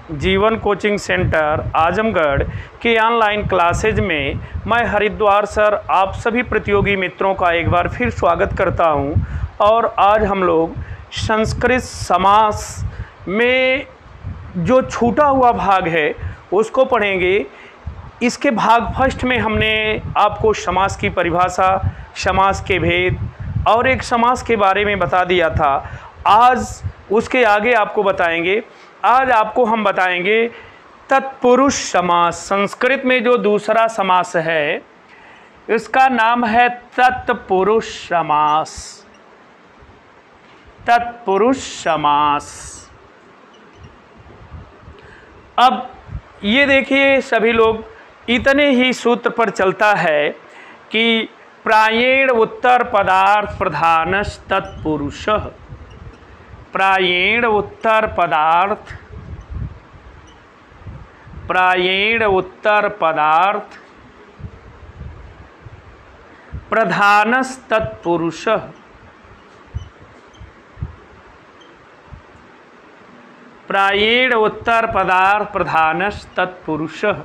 जीवन coaching centre Azamgarh के online classes में मैं हरिद्वार सर आप सभी प्रतियोगी मित्रों का एक बार फिर स्वागत करता हूं। और आज हम लोग संस्कृत समास में जो छूटा हुआ भाग है उसको पढ़ेंगे। इसके भाग फर्स्ट में हमने आपको समास की परिभाषा, समास के भेद और एक समास के बारे में बता दिया था। आज उसके आगे आपको बताएंगे। आज आपको हम बताएंगे तत्पुरुष समास। संस्कृत में जो दूसरा समास है इसका नाम है तत्पुरुष समास। तत्पुरुष समास। अब ये देखिए, सभी लोग इतने ही सूत्र पर चलता है कि प्रायेण उत्तर पदार्थ प्रधानस् तत्पुरुषः। प्रायेण उत्तर पदार्थ प्रधानस् तत्पुरुषः। प्रायेण उत्तर पदार्थ प्रधानस् तत्पुरुषः।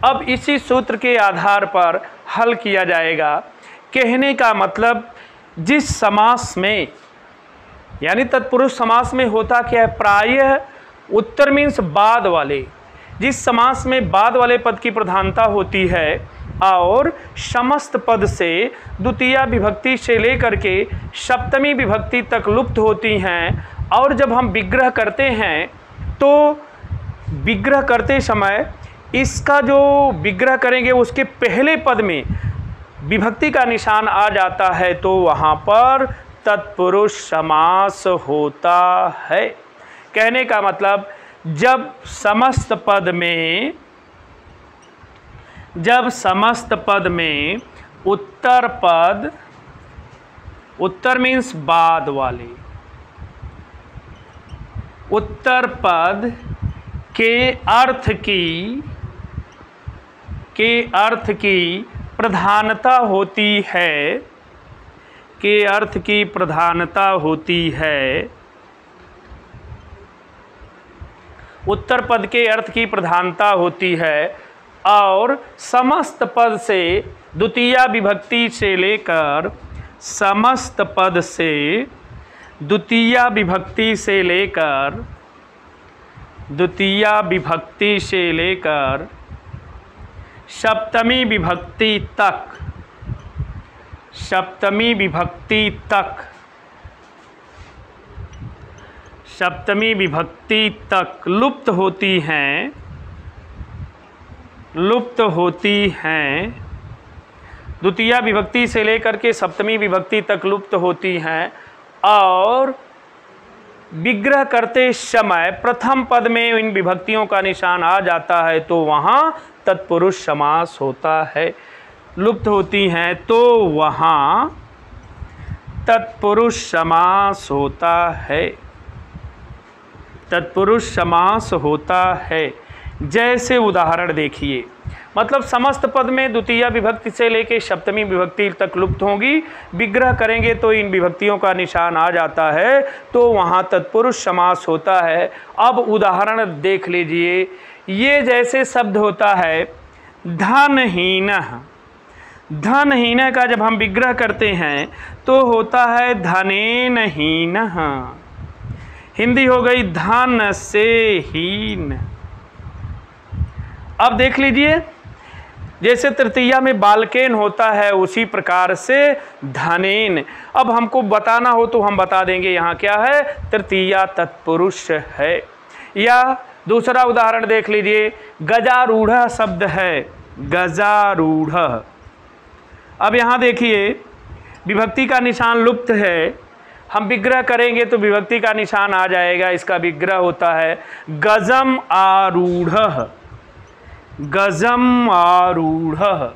अब इसी सूत्र के आधार पर हल किया जाएगा। कहने का मतलब जिस समास में यानी तत्पुरुष समास में होता क्या है, प्रायः उत्तर मीन्स बाद वाले, जिस समास में बाद वाले पद की प्रधानता होती है और समस्त पद से द्वितीया विभक्ति से लेकर के सप्तमी विभक्ति तक लुप्त होती हैं। और जब हम विग्रह करते हैं तो विग्रह करते समय इसका जो विग्रह करेंगे उसके पहले पद में विभक्ति का निशान आ जाता है तो वहाँ पर तत्पुरुष समास होता है। कहने का मतलब जब समस्त पद में उत्तर मीन्स बाद वाले, उत्तर पद के अर्थ की प्रधानता होती है, के अर्थ की प्रधानता होती है, उत्तर पद के अर्थ की प्रधानता होती है और समस्त पद से द्वितीया विभक्ति से लेकर द्वितीया विभक्ति से लेकर सप्तमी विभक्ति तक लुप्त होती हैं। द्वितीया विभक्ति से लेकर के सप्तमी विभक्ति तक लुप्त होती हैं और विग्रह करते समय प्रथम पद में इन विभक्तियों का निशान आ जाता है तो वहाँ तत्पुरुष समास होता है। लुप्त होती हैं तो वहाँ तत्पुरुष समास होता है। तत्पुरुष समास होता है। जैसे उदाहरण देखिए, मतलब समस्त पद में द्वितीया विभक्ति से लेकर सप्तमी विभक्ति तक लुप्त होंगी, विग्रह करेंगे तो इन विभक्तियों का निशान आ जाता है तो वहाँ तत्पुरुष समास होता है। अब उदाहरण देख लीजिए। ये जैसे शब्द होता है धनहीनः। धनहीन का जब हम विग्रह करते हैं तो होता है धनेनहीनः। हिंदी हो गई धन से हीन। अब देख लीजिए, जैसे तृतीया में बालकेन होता है उसी प्रकार से धनेन। अब हमको बताना हो तो हम बता देंगे यहाँ क्या है, तृतीया तत्पुरुष है। या दूसरा उदाहरण देख लीजिए, गजारूढ़ शब्द है, गजारूढ़। अब यहाँ देखिए विभक्ति का निशान लुप्त है, हम विग्रह करेंगे तो विभक्ति का निशान आ जाएगा। इसका विग्रह होता है गजम आरूढ़ः। गजम आरूढ़ः,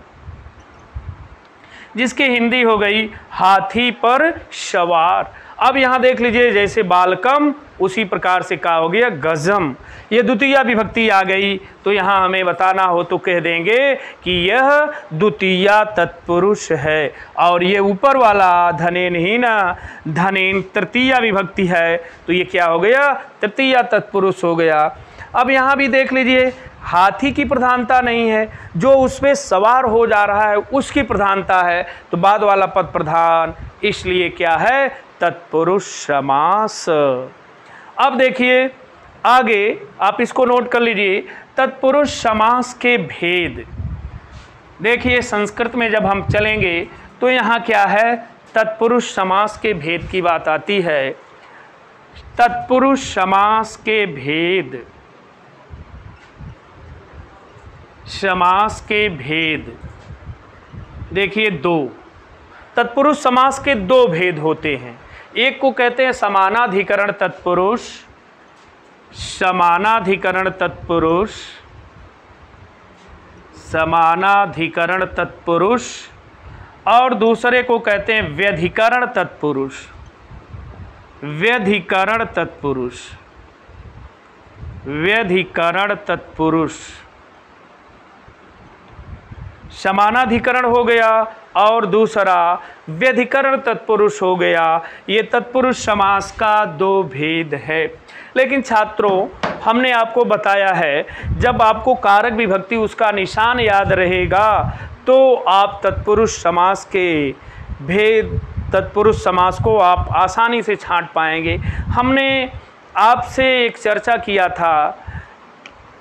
जिसकी हिंदी हो गई हाथी पर सवार। अब यहाँ देख लीजिए, जैसे बालकम उसी प्रकार से क्या हो गया, गजम। ये द्वितीया विभक्ति आ गई तो यहाँ हमें बताना हो तो कह देंगे कि यह द्वितीया तत्पुरुष है। और ये ऊपर वाला धनेनहीना, धनेन तृतीया विभक्ति है तो ये क्या हो गया, तृतीया तत्पुरुष हो गया। अब यहाँ भी देख लीजिए, हाथी की प्रधानता नहीं है, जो उस पे सवार हो जा रहा है उसकी प्रधानता है, तो बाद वाला पद प्रधान, इसलिए क्या है, तत्पुरुष समास। अब देखिए आगे, आप इसको नोट कर लीजिए, तत्पुरुष समास के भेद। देखिए संस्कृत में जब हम चलेंगे तो यहाँ क्या है, तत्पुरुष समास के भेद की बात आती है। तत्पुरुष समास के भेद, समास के भेद देखिए दो, तत्पुरुष समास के दो भेद होते हैं। एक को कहते हैं समानाधिकरण तत्पुरुष, समानाधिकरण तत्पुरुष, समानाधिकरण तत्पुरुष, और दूसरे को कहते हैं व्यधिकरण तत्पुरुष, व्यधिकरण तत्पुरुष, व्यधिकरण तत्पुरुष। समानाधिकरण हो गया और दूसरा व्यधिकरण तत्पुरुष हो गया। ये तत्पुरुष समास का दो भेद है। लेकिन छात्रों, हमने आपको बताया है, जब आपको कारक विभक्ति उसका निशान याद रहेगा तो आप तत्पुरुष समास के भेद, तत्पुरुष समास को आप आसानी से छांट पाएंगे। हमने आपसे एक चर्चा किया था,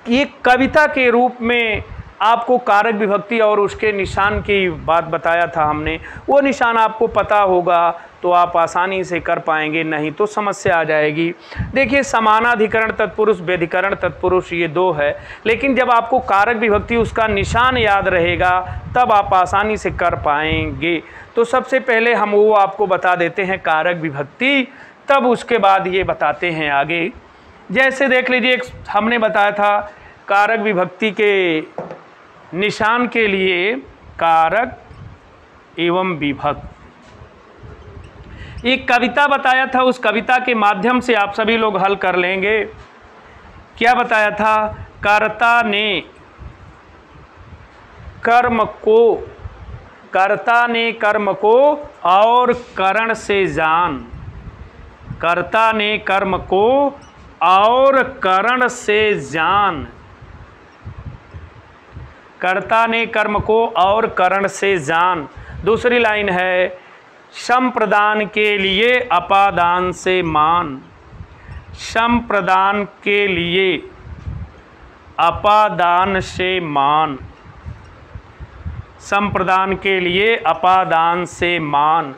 एक कविता के रूप में आपको कारक विभक्ति और उसके निशान की बात बताया था हमने। वो निशान आपको पता होगा तो आप आसानी से कर पाएंगे, नहीं तो समस्या आ जाएगी। देखिए समानाधिकरण तत्पुरुष, व्यधिकरण तत्पुरुष, ये दो है, लेकिन जब आपको कारक विभक्ति उसका निशान याद रहेगा तब आप आसानी से कर पाएंगे। तो सबसे पहले हम वो आपको बता देते हैं कारक विभक्ति, तब उसके बाद ये बताते हैं आगे। जैसे देख लीजिए, हमने बताया था कारक विभक्ति के निशान के लिए कारक एवं विभक्त, एक कविता बताया था, उस कविता के माध्यम से आप सभी लोग हल कर लेंगे। क्या बताया था, कर्ता ने कर्म को, कर्ता ने कर्म को और करण से जान, कर्ता ने कर्म को और करण से जान, कर्ता ने कर्म को और करण से जान। दूसरी लाइन है, संप्रदान के लिए अपादान से मान, संप्रदान के लिए अपादान से मान, संप्रदान के लिए अपादान से मान।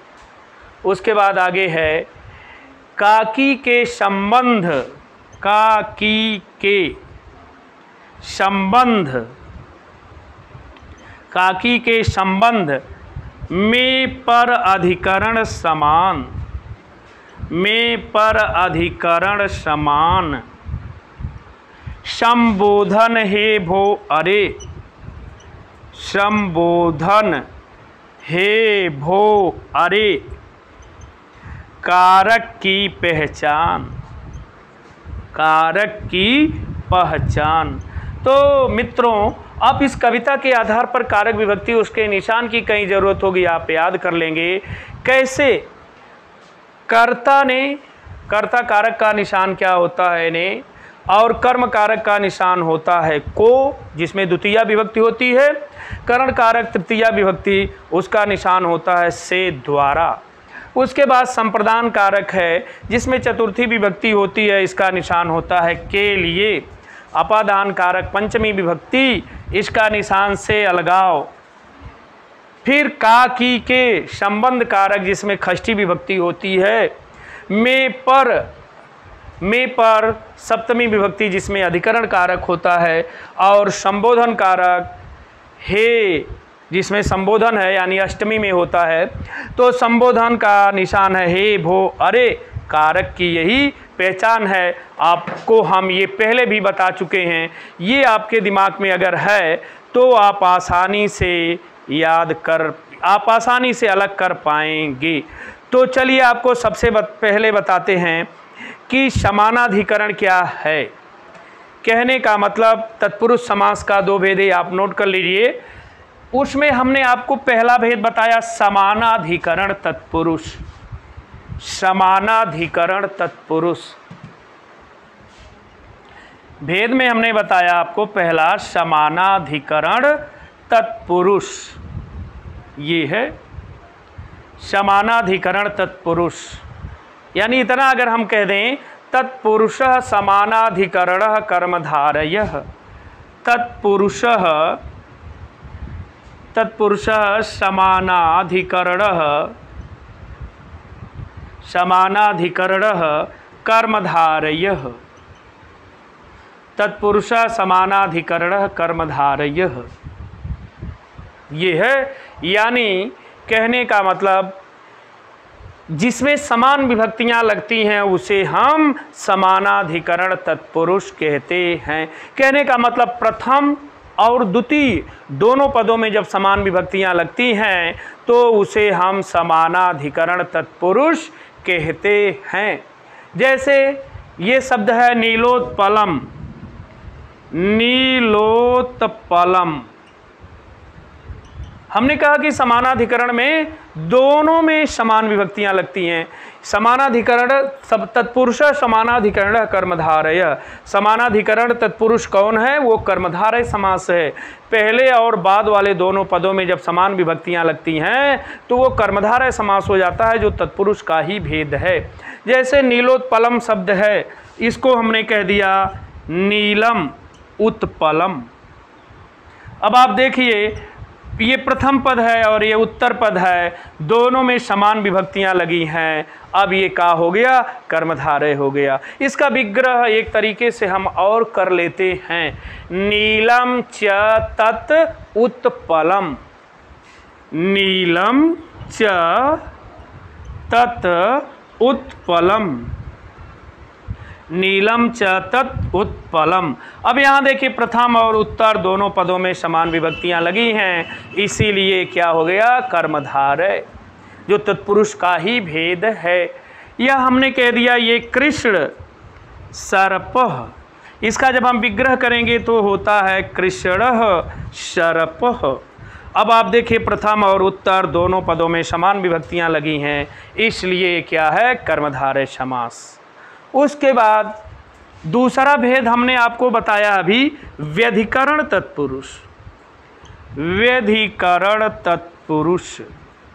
उसके बाद आगे है, काकी के संबंध, काकी के संबंध, काकी के संबंध में पर अधिकरण समान, में पर अधिकरण समान। संबोधन हे भो अरे, संबोधन हे भो अरे, कारक की पहचान, कारक की पहचान। तो मित्रों, आप इस कविता के आधार पर कारक विभक्ति उसके निशान की कहीं ज़रूरत होगी आप याद कर लेंगे। कैसे, कर्ता ने, कर्ता कारक का निशान क्या होता है ने, और कर्म कारक का निशान होता है को, जिसमें द्वितीया विभक्ति होती है। करण कारक तृतीया विभक्ति, उसका निशान होता है से द्वारा। उसके बाद संप्रदान कारक है जिसमें चतुर्थी विभक्ति होती है, इसका निशान होता है के लिए। अपादान कारक पंचमी विभक्ति, इसका निशान से अलगाव। फिर का की के संबंध कारक जिसमें षष्ठी विभक्ति होती है। में पर सप्तमी विभक्ति जिसमें अधिकरण कारक होता है। और संबोधन कारक हे जिसमें संबोधन है यानी अष्टमी में होता है। तो संबोधन का निशान है हे भो अरे, कारक की यही पहचान है। आपको हम ये पहले भी बता चुके हैं, ये आपके दिमाग में अगर है तो आप आसानी से याद कर, आप आसानी से अलग कर पाएंगे। तो चलिए आपको सबसे पहले बताते हैं कि समानाधिकरण क्या है। कहने का मतलब तत्पुरुष समास का दो भेद है, आप नोट कर लीजिए। उसमें हमने आपको पहला भेद बताया समानाधिकरण तत्पुरुष, समानाधिकरण तत्पुरुष। भेद में हमने बताया आपको पहला समानाधिकरण तत्पुरुष, ये है समानाधिकरण तत्पुरुष। यानी इतना अगर हम कह दें तत्पुरुषः समानाधिकरणः कर्मधारयः, तत्पुरुषः समानाधिकरणः कर्मधारयः, तत्पुरुषः समानाधिकरणः कर्मधारयः, ये है। यानी कहने का मतलब जिसमें समान विभक्तियां लगती हैं उसे हम समानाधिकरण तत्पुरुष कहते हैं। कहने का मतलब प्रथम और द्वितीय दोनों पदों में जब समान विभक्तियां लगती हैं तो उसे हम समानाधिकरण तत्पुरुष कहते हैं। जैसे ये शब्द है नीलोत्पलम, नीलोत्पलम। हमने कहा कि समानाधिकरण में दोनों में समान विभक्तियां लगती हैं। समानाधिकरण तत्पुरुष समानाधिकरण कर्मधारय, समानाधिकरण तत्पुरुष कौन है? वो कर्मधारय समास है। पहले और बाद वाले दोनों पदों में जब समान विभक्तियां लगती हैं तो वो कर्मधारय समास हो जाता है, जो तत्पुरुष का ही भेद है। जैसे नीलोत्पलम शब्द है, इसको हमने कह दिया नीलम उत्पलम। अब आप देखिए ये प्रथम पद है और ये उत्तर पद है, दोनों में समान विभक्तियां लगी हैं। अब ये का हो गया? कर्मधारय हो गया। इसका विग्रह एक तरीके से हम और कर लेते हैं, नीलम च तत् उत्पलम, नीलम च तत् उत्पलम, नीलम च तत् उत्पलम। अब यहाँ देखिए प्रथम और उत्तर दोनों पदों में समान विभक्तियाँ लगी हैं, इसीलिए क्या हो गया? कर्मधारय, जो तत्पुरुष का ही भेद है। यह हमने कह दिया ये कृष्ण सर्पः, इसका जब हम विग्रह करेंगे तो होता है कृष्णः सर्पः। अब आप देखिए प्रथम और उत्तर दोनों पदों में समान विभक्तियाँ लगी हैं, इसलिए क्या है? कर्मधारय समास। उसके बाद दूसरा भेद हमने आपको बताया अभी, व्यधिकरण तत्पुरुष, व्यधिकरण तत्पुरुष,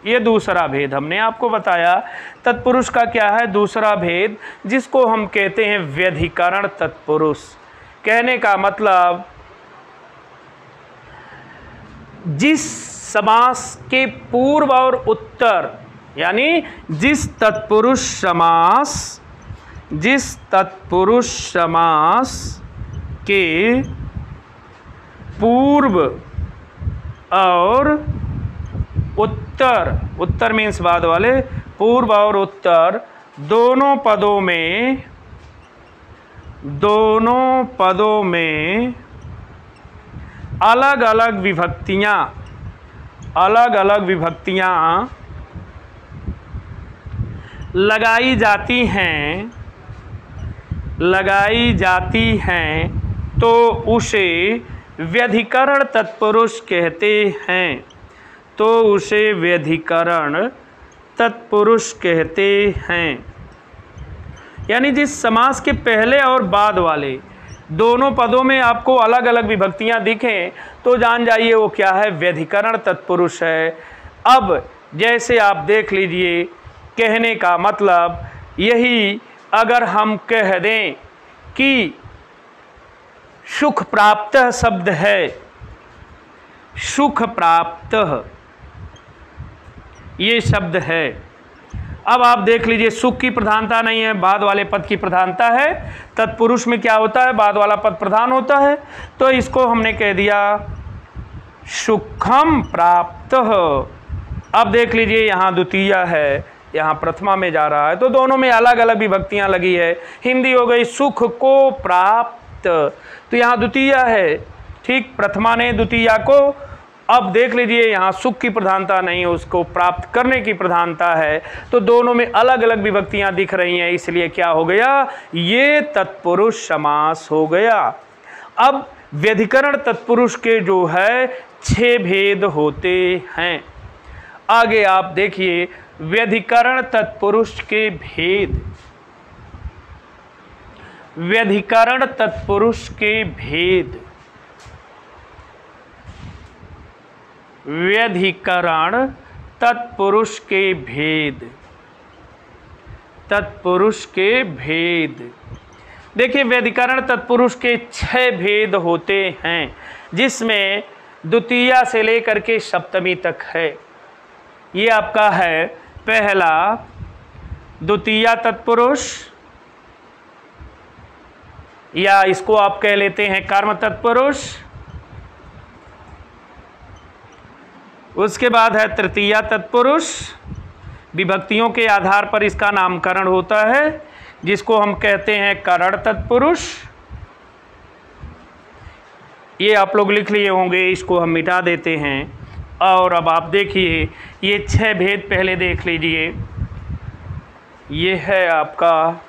ये दूसरा भेद हमने आपको बताया। तत्पुरुष का क्या है दूसरा भेद, जिसको हम कहते हैं व्यधिकरण तत्पुरुष। कहने का मतलब जिस समास के पूर्व और उत्तर, यानी जिस तत्पुरुष समास के पूर्व और उत्तर, उत्तर मीन्स बाद वाले, पूर्व और उत्तर दोनों पदों में अलग अलग विभक्तियां लगाई जाती हैं तो उसे व्यधिकरण तत्पुरुष कहते हैं, तो उसे व्यधिकरण तत्पुरुष कहते हैं। यानी जिस समास के पहले और बाद वाले दोनों पदों में आपको अलग अलग विभक्तियां दिखें तो जान जाइए वो क्या है? व्यधिकरण तत्पुरुष है। अब जैसे आप देख लीजिए, कहने का मतलब यही, अगर हम कह दें कि सुख प्राप्त शब्द है, सुख प्राप्त ये शब्द है। अब आप देख लीजिए सुख की प्रधानता नहीं है, बाद वाले पद की प्रधानता है। तत्पुरुष में क्या होता है? बाद वाला पद प्रधान होता है, तो इसको हमने कह दिया सुखम प्राप्त। अब देख लीजिए यहाँ द्वितीय है, यहाँ प्रथमा में जा रहा है, तो दोनों में अलग अलग विभक्तियां लगी है। हिंदी हो गई सुख को प्राप्त, तो यहाँ द्वितीय है, ठीक, प्रथमा ने द्वितीय को। अब देख लीजिए यहाँ सुख की प्रधानता नहीं है, उसको प्राप्त करने की प्रधानता है, तो दोनों में अलग अलग विभक्तियां दिख रही हैं, इसलिए क्या हो गया? ये तत्पुरुष समास हो गया। अब व्यधिकरण तत्पुरुष के जो है 6 भेद होते हैं। आगे आप देखिए व्यधिकरण तत्पुरुष के भेद। व्यधिकरण तत्पुरुष के भेद। व्यधिकरण तत्पुरुष के भेद। तत्पुरुष के भेद। देखिए, व्यधिकरण तत्पुरुष के 6 भेद होते हैं, जिसमें द्वितीया से लेकर के सप्तमी तक है। ये आपका है पहला द्वितीया तत्पुरुष, या इसको आप कह लेते हैं कर्म तत्पुरुष। उसके बाद है तृतीया तत्पुरुष, विभक्तियों के आधार पर इसका नामकरण होता है, जिसको हम कहते हैं करण तत्पुरुष। ये आप लोग लिख लिए होंगे, इसको हम मिटा देते हैं। और अब आप देखिए, ये 6 भेद पहले देख लीजिए। ये है आपका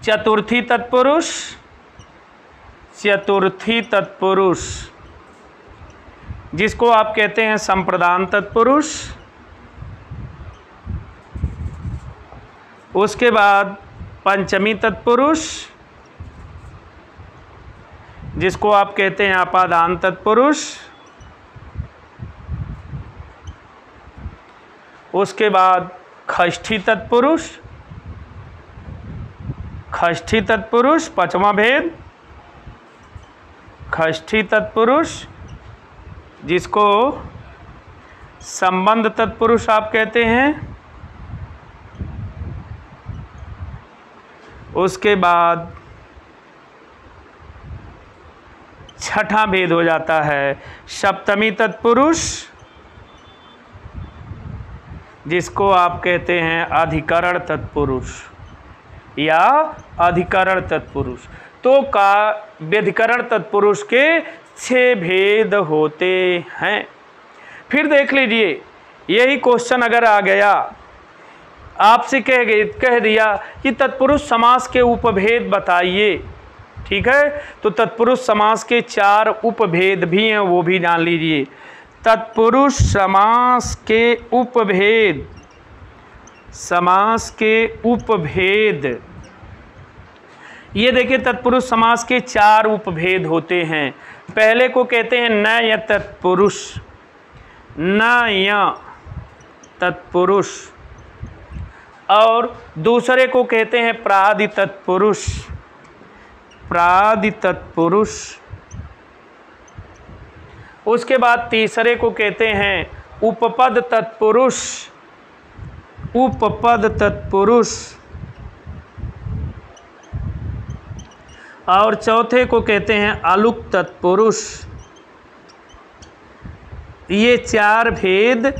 चतुर्थी तत्पुरुष। चतुर्थी तत्पुरुष, जिसको आप कहते हैं संप्रदान तत्पुरुष। उसके बाद पंचमी तत्पुरुष, जिसको आप कहते हैं अपादान तत्पुरुष। उसके बाद षष्ठी तत्पुरुष। षष्ठी तत्पुरुष पांचवा भेद, षष्ठी तत्पुरुष, जिसको संबंध तत्पुरुष आप कहते हैं। उसके बाद छठा भेद हो जाता है सप्तमी तत्पुरुष, जिसको आप कहते हैं अधिकरण तत्पुरुष या अधिकरण तत्पुरुष। तो का व्यधिकरण तत्पुरुष के 6 भेद होते हैं। फिर देख लीजिए, यही क्वेश्चन अगर आ गया, आपसे कह दिया कि तत्पुरुष समास के उपभेद बताइए, ठीक है, तो तत्पुरुष समास के 4 उपभेद भी हैं, वो भी जान लीजिए। तत्पुरुष समास के उपभेद। समास के उपभेद, ये देखिए, तत्पुरुष समास के 4 उपभेद होते हैं। पहले को कहते हैं नय तत्पुरुष। नय तत्पुरुष। और दूसरे को कहते हैं प्रादि तत्पुरुष। प्रादि तत्पुरुष। उसके बाद तीसरे को कहते हैं उपपद तत्पुरुष। उपपद तत्पुरुष। और चौथे को कहते हैं अलुक तत्पुरुष। ये 4 भेद,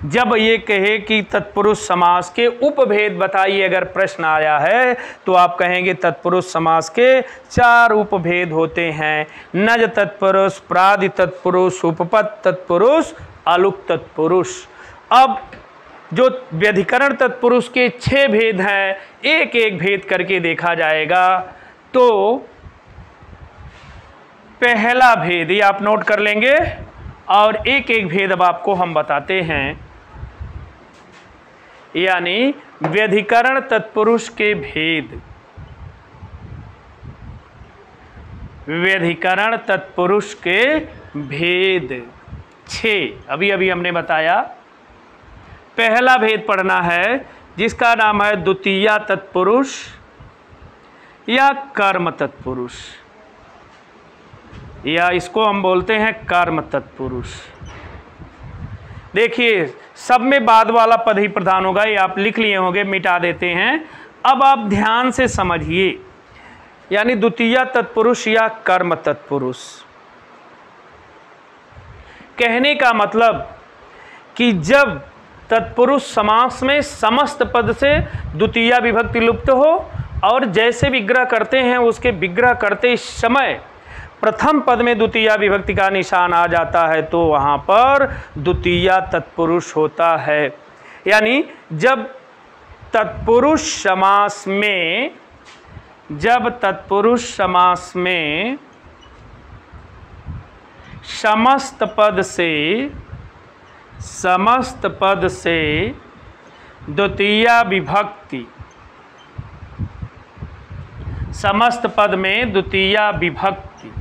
जब ये कहे कि तत्पुरुष समास के उपभेद बताइए, अगर प्रश्न आया है तो आप कहेंगे तत्पुरुष समास के 4 उपभेद होते हैं। नज तत्पुरुष, प्रादि तत्पुरुष, उपपद तत्पुरुष, अलुक तत्पुरुष। अब जो व्यधिकरण तत्पुरुष के 6 भेद हैं, एक एक भेद करके देखा जाएगा। तो पहला भेद ये आप नोट कर लेंगे, और एक एक भेद अब आपको हम बताते हैं। यानी व्यधिकरण तत्पुरुष के भेद। व्यधिकरण तत्पुरुष के भेद 6 अभी अभी हमने बताया। पहला भेद पढ़ना है, जिसका नाम है द्वितीया तत्पुरुष या कर्म तत्पुरुष, या इसको हम बोलते हैं कर्म तत्पुरुष। देखिए, सब में बाद वाला पद ही प्रधान होगा, ये आप लिख लिए होंगे, मिटा देते हैं। अब आप ध्यान से समझिए, यानी द्वितीया तत्पुरुष या कर्म तत्पुरुष। कहने का मतलब कि जब तत्पुरुष समास में समस्त पद से द्वितीया विभक्ति लुप्त हो, और जैसे विग्रह करते हैं उसके विग्रह करते समय प्रथम पद में द्वितीया विभक्ति का निशान आ जाता है, तो वहाँ पर द्वितीया तत्पुरुष होता है। यानी जब तत्पुरुष समास में, जब तत्पुरुष समास में समस्त पद से द्वितीया विभक्ति समस्त पद में द्वितीया विभक्ति,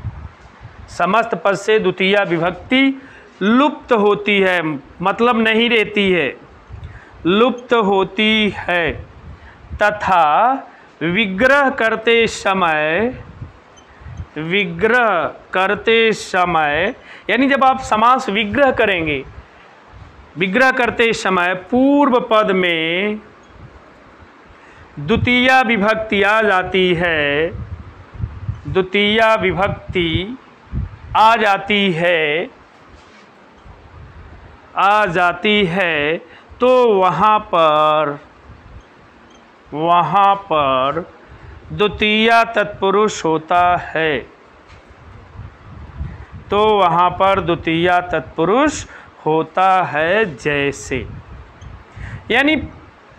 समस्त पद से द्वितीया विभक्ति लुप्त होती है, मतलब नहीं रहती है, लुप्त होती है। तथा विग्रह करते समय यानी जब आप समास विग्रह करेंगे, विग्रह करते समय पूर्व पद में द्वितीया विभक्ति आ जाती है, द्वितीया विभक्ति आ जाती है, तो वहाँ पर द्वितीया तत्पुरुष होता है, तो वहाँ पर द्वितीया तत्पुरुष होता है। जैसे यानी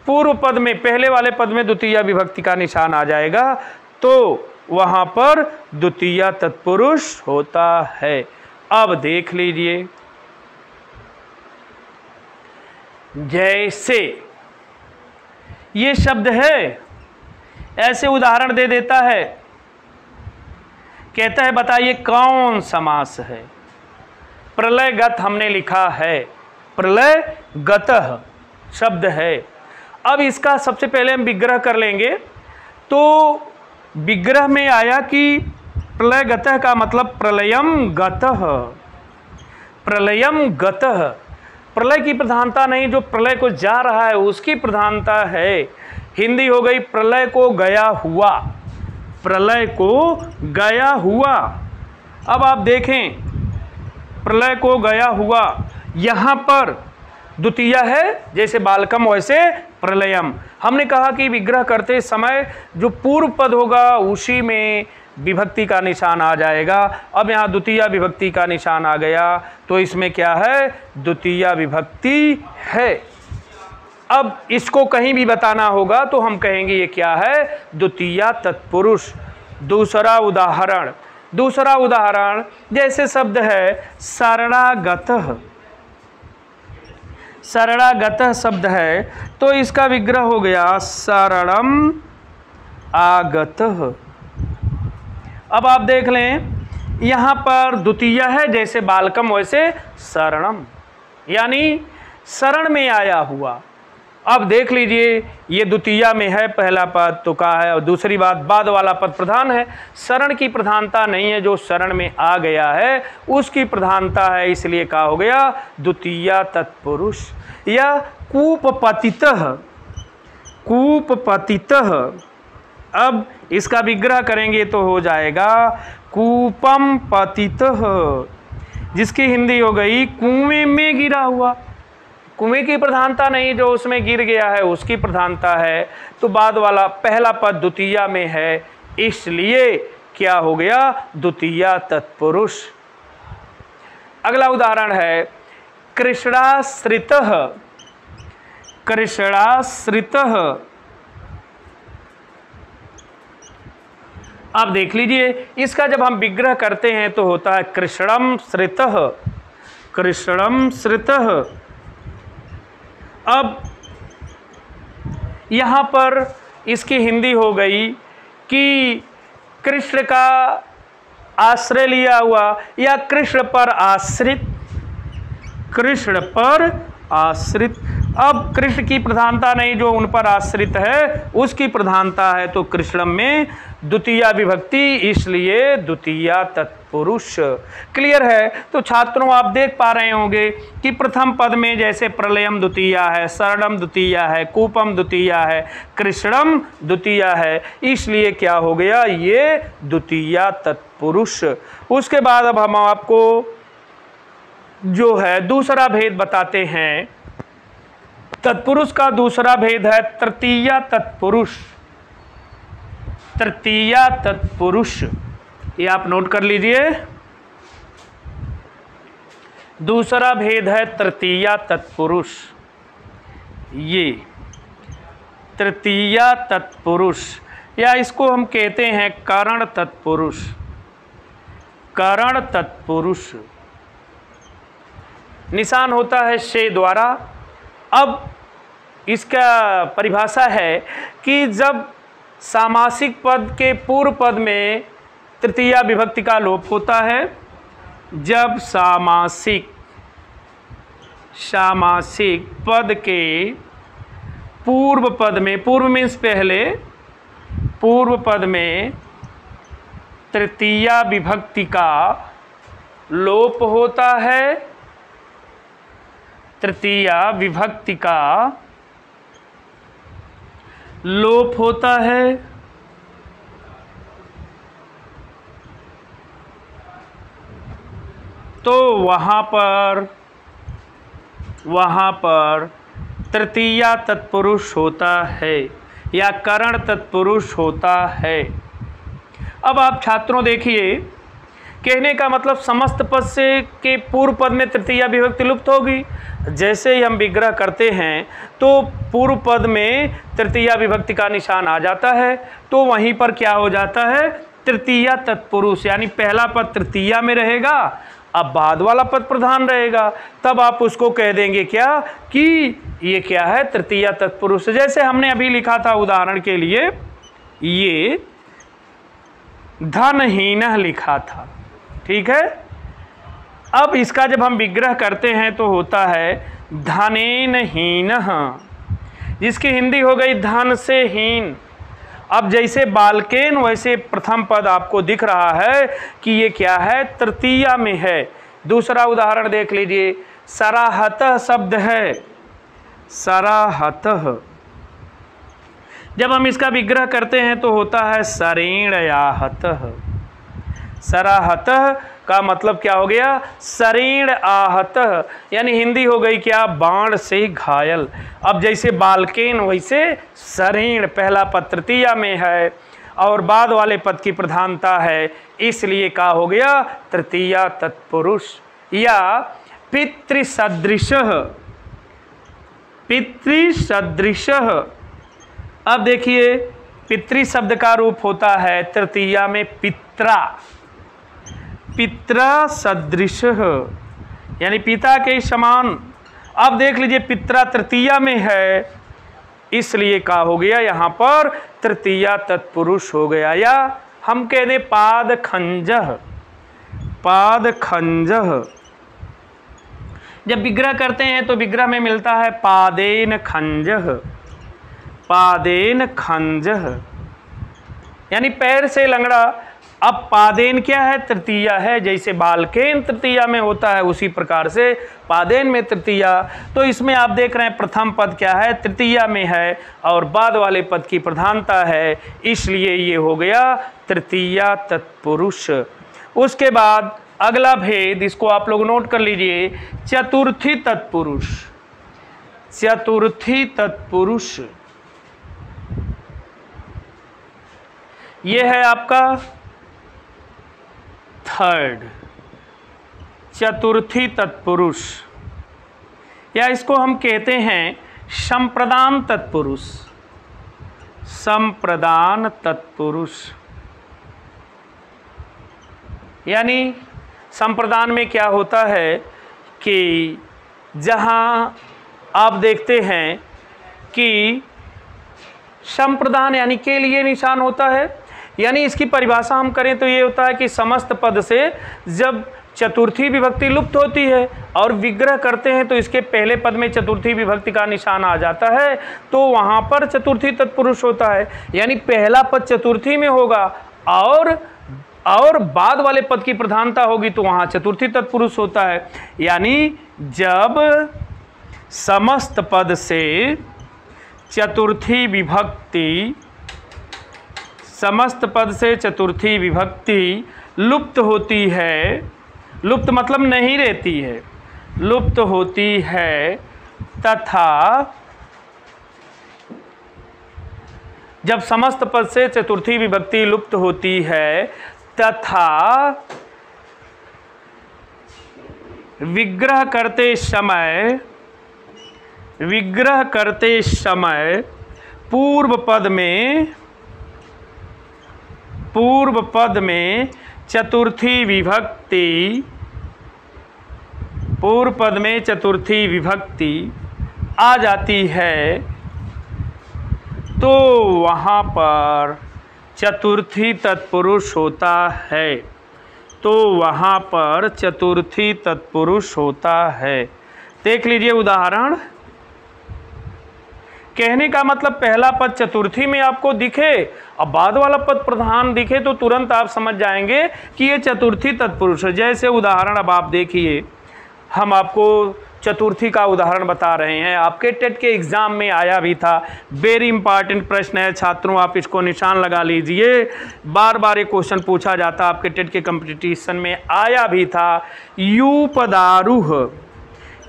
पूर्व पद में, पहले वाले पद में द्वितीया विभक्ति का निशान आ जाएगा, तो वहाँ पर द्वितीया तत्पुरुष होता है। अब देख लीजिए, जैसे ये शब्द है, ऐसे उदाहरण दे देता है, कहता है बताइए कौन समास है। प्रलयगत हमने लिखा है, प्रलयगतः शब्द है। अब इसका सबसे पहले हम विग्रह कर लेंगे, तो विग्रह में आया कि प्रलयगतः का मतलब प्रलयम गतः, प्रलयम गतः। प्रलय की प्रधानता नहीं, जो प्रलय को जा रहा है उसकी प्रधानता है। हिंदी हो गई प्रलय को गया हुआ, प्रलय को गया हुआ। अब आप देखें, प्रलय को गया हुआ, यहाँ पर द्वितीया है, जैसे बालकम वैसे प्रलयम। हमने कहा कि विग्रह करते समय जो पूर्व पद होगा उसी में विभक्ति का निशान आ जाएगा। अब यहाँ द्वितीया विभक्ति का निशान आ गया, तो इसमें क्या है, द्वितीया विभक्ति है। अब इसको कहीं भी बताना होगा तो हम कहेंगे ये क्या है, द्वितीया तत्पुरुष। दूसरा उदाहरण जैसे शब्द है शरणागतः, शरणागतः शब्द है, तो इसका विग्रह हो गया शरणम आगतः। अब आप देख लें, यहाँ पर द्वितीया है, जैसे बालकम वैसे शरणम, यानी शरण में आया हुआ। अब देख लीजिए, ये द्वितीया में है पहला पद तो कहा है, और दूसरी बात बाद वाला पद प्रधान है। शरण की प्रधानता नहीं है, जो शरण में आ गया है उसकी प्रधानता है, इसलिए कहा हो गया द्वितीया तत्पुरुष। या कूपपतितः, कूपपतितः। अब इसका विग्रह करेंगे तो हो जाएगा कूपम पतितः, जिसकी हिंदी हो गई कुएं में गिरा हुआ। कुएं की प्रधानता नहीं, जो उसमें गिर गया है उसकी प्रधानता है, तो बाद वाला पहला पद द्वितीया में है, इसलिए क्या हो गया, द्वितीया तत्पुरुष। अगला उदाहरण है कृष्णाश्रितः, कृष्णाश्रितः। अब देख लीजिए, इसका जब हम विग्रह करते हैं तो होता है कृष्णम श्रितः, कृष्णम श्रितः। अब यहाँ पर इसकी हिंदी हो गई कि कृष्ण का आश्रय लिया हुआ, या कृष्ण पर आश्रित, कृष्ण पर आश्रित। अब कृष्ण की प्रधानता नहीं, जो उन पर आश्रित है उसकी प्रधानता है, तो कृष्णम में द्वितीया विभक्ति, इसलिए द्वितीया तत्पुरुष। क्लियर है? तो छात्रों आप देख पा रहे होंगे कि प्रथम पद में जैसे प्रलयम द्वितीया है, शरणम द्वितीया है, कूपम द्वितीया है, कृष्णम द्वितीया है, इसलिए क्या हो गया, ये द्वितीया तत्पुरुष। उसके बाद अब हम आपको जो है दूसरा भेद बताते हैं। तत्पुरुष का दूसरा भेद है तृतीया तत्पुरुष, तृतीया तत्पुरुष। ये आप नोट कर लीजिए, दूसरा भेद है तृतीया तत्पुरुष। ये तृतीया तत्पुरुष, या इसको हम कहते हैं कारण तत्पुरुष, कारण तत्पुरुष। निशान होता है शे द्वारा। अब इसका परिभाषा है कि जब सामासिक पद के पूर्व पद में तृतीया विभक्ति का लोप होता है। जब सामासिक पद के पूर्व पद में, पूर्व मीन्स पहले, पूर्व पद में तृतीया विभक्ति का लोप होता है। तृतीया विभक्ति का लोप होता है। तो वहाँ पर तृतीया तत्पुरुष होता है या करण तत्पुरुष होता है। अब आप छात्रों देखिए, कहने का मतलब समस्त पद से के पूर्व पद में तृतीया विभक्ति लुप्त होगी। जैसे ही हम विग्रह करते हैं तो पूर्व पद में तृतीया विभक्ति का निशान आ जाता है, तो वहीं पर क्या हो जाता है, तृतीया तत्पुरुष, यानी पहला पद तृतीया में रहेगा, अब बाद वाला पद प्रधान रहेगा। तब आप उसको कह देंगे क्या कि ये क्या है, तृतीया तत्पुरुष। जैसे हमने अभी लिखा था उदाहरण के लिए, ये धनहीन लिखा था, ठीक है। अब इसका जब हम विग्रह करते हैं तो होता है धनेन हीन, जिसकी हिंदी हो गई धन से हीन। अब जैसे बालकेन वैसे प्रथम पद आपको दिख रहा है कि ये क्या है, तृतीया में है। दूसरा उदाहरण देख लीजिए, सराहतः शब्द है, सराहतः। जब हम इसका विग्रह करते हैं तो होता है सरेणयाहतः। सराहतः का मतलब क्या हो गया, सरेण आहतः, यानी हिंदी हो गई क्या, बाण से घायल। अब जैसे बालकेन वैसे सरेण, पहला पद तृतीया में है और बाद वाले पद की प्रधानता है, इसलिए का हो गया तृतीया तत्पुरुष। या पितृसदृशः, पितृसदृशः। अब देखिए पितृ शब्द का रूप होता है तृतीया में पित्रा, पित्रा सदृश, यानी पिता के समान। अब देख लीजिए पित्रा तृतीया में है, इसलिए का हो गया यहाँ पर तृतीया तत्पुरुष हो गया। या हम कह दें पाद खंजह, पाद खंजह। जब विग्रह करते हैं तो विग्रह में मिलता है पादेन खंजह, पादेन खंजह, यानी पैर से लंगड़ा। अब पादेन क्या है, तृतीया है। जैसे बालकेन तृतीया में होता है उसी प्रकार से पादेन में तृतीया। तो इसमें आप देख रहे हैं प्रथम पद क्या है, तृतीया में है और बाद वाले पद की प्रधानता है, इसलिए ये हो गया तृतीया तत्पुरुष। उसके बाद अगला भेद, इसको आप लोग नोट कर लीजिए, चतुर्थी तत्पुरुष। चतुर्थी तत्पुरुष ये है आपका थर्ड, चतुर्थी तत्पुरुष, या इसको हम कहते हैं संप्रदान तत्पुरुष। संप्रदान तत्पुरुष यानी संप्रदान में क्या होता है कि जहाँ आप देखते हैं कि संप्रदान यानी के लिए निशान होता है, यानी इसकी परिभाषा हम करें तो ये होता है कि समस्त पद से जब चतुर्थी विभक्ति लुप्त होती है और विग्रह करते हैं तो इसके पहले पद में चतुर्थी विभक्ति का निशान आ जाता है, तो वहाँ पर चतुर्थी तत्पुरुष होता है। यानी पहला पद चतुर्थी में होगा और बाद वाले पद की प्रधानता होगी तो वहाँ चतुर्थी तत्पुरुष होता है। यानी जब समस्त पद से चतुर्थी विभक्ति, समस्त पद से चतुर्थी विभक्ति लुप्त होती है, लुप्त मतलब नहीं रहती है, लुप्त होती है, तथा जब समस्त पद से चतुर्थी विभक्ति लुप्त होती है तथा विग्रह करते समय पूर्व पद में चतुर्थी विभक्ति आ जाती है तो वहाँ पर चतुर्थी तत्पुरुष होता है। तो वहाँ पर चतुर्थी तत्पुरुष होता है। देख लीजिए उदाहरण। कहने का मतलब पहला पद चतुर्थी में आपको दिखे और बाद वाला पद प्रधान दिखे तो तुरंत आप समझ जाएंगे कि ये चतुर्थी तत्पुरुष है। जैसे उदाहरण अब आप देखिए, हम आपको चतुर्थी का उदाहरण बता रहे हैं, आपके टेट के एग्ज़ाम में आया भी था। वेरी इंपॉर्टेंट प्रश्न है छात्रों, आप इसको निशान लगा लीजिए। बार बार ये क्वेश्चन पूछा जाता, आपके टेट के कंपटीशन में आया भी था। यूपदारुह,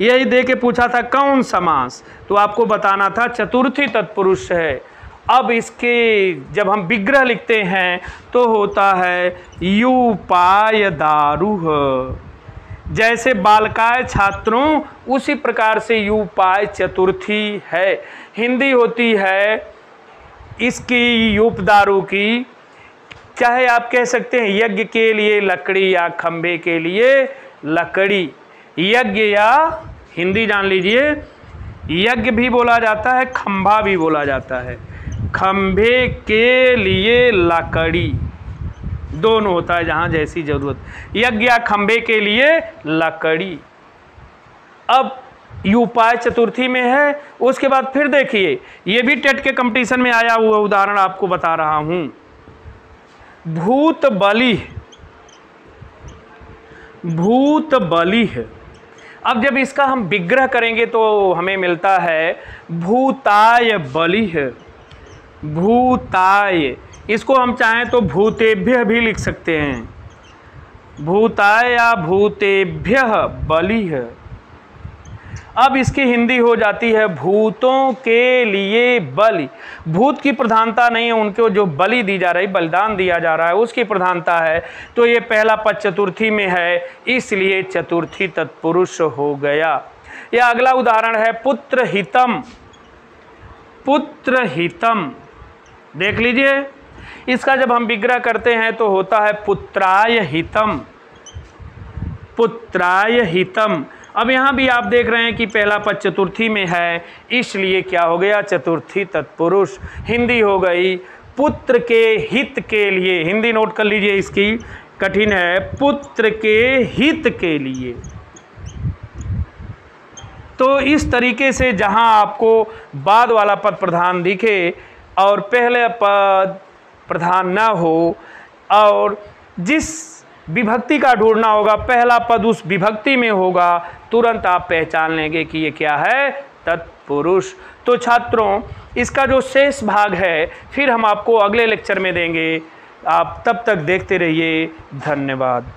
यही दे के पूछा था कौन समास, तो आपको बताना था चतुर्थी तत्पुरुष है। अब इसके जब हम विग्रह लिखते हैं तो होता है यूपायदारुह। जैसे बालकाय छात्रों, उसी प्रकार से यूपाय चतुर्थी है। हिंदी होती है इसकी यूपदारु की, चाहे आप कह सकते हैं यज्ञ के लिए लकड़ी या खंभे के लिए लकड़ी। यज्ञ या हिंदी जान लीजिए, यज्ञ भी बोला जाता है, खंभा भी बोला जाता है। खंभे के लिए लकड़ी दोनों होता है जहाँ जैसी ज़रूरत। यज्ञ या खंभे के लिए लकड़ी। अब यूपाय चतुर्थी में है। उसके बाद फिर देखिए, ये भी टेट के कंपटीशन में आया हुआ उदाहरण आपको बता रहा हूँ। भूत बलि, भूत बलि है। अब जब इसका हम विग्रह करेंगे तो हमें मिलता है भूताय बलि है। भूताय, इसको हम चाहें तो भूतेभ्य भी लिख सकते हैं। भूताय या भूतेभ्य बलि है। अब इसकी हिंदी हो जाती है भूतों के लिए बलि। भूत की प्रधानता नहीं है, उनको जो बलि दी जा रही, बलिदान दिया जा रहा है, उसकी प्रधानता है। तो ये पहला पद चतुर्थी में है, इसलिए चतुर्थी तत्पुरुष हो गया। यह अगला उदाहरण है पुत्र हितम। पुत्र हितम देख लीजिए, इसका जब हम विग्रह करते हैं तो होता है पुत्राय हितम। पुत्राय हितम। अब यहाँ भी आप देख रहे हैं कि पहला पद चतुर्थी में है, इसलिए क्या हो गया चतुर्थी तत्पुरुष। हिंदी हो गई पुत्र के हित के लिए। हिंदी नोट कर लीजिए, इसकी कठिन है। पुत्र के हित के लिए। तो इस तरीके से जहाँ आपको बाद वाला पद प्रधान दिखे और पहले पद प्रधान न हो, और जिस विभक्ति का ढूंढना होगा पहला पद उस विभक्ति में होगा, तुरंत आप पहचान लेंगे कि ये क्या है, तत्पुरुष। तो छात्रों, इसका जो शेष भाग है फिर हम आपको अगले लेक्चर में देंगे। आप तब तक देखते रहिए। धन्यवाद।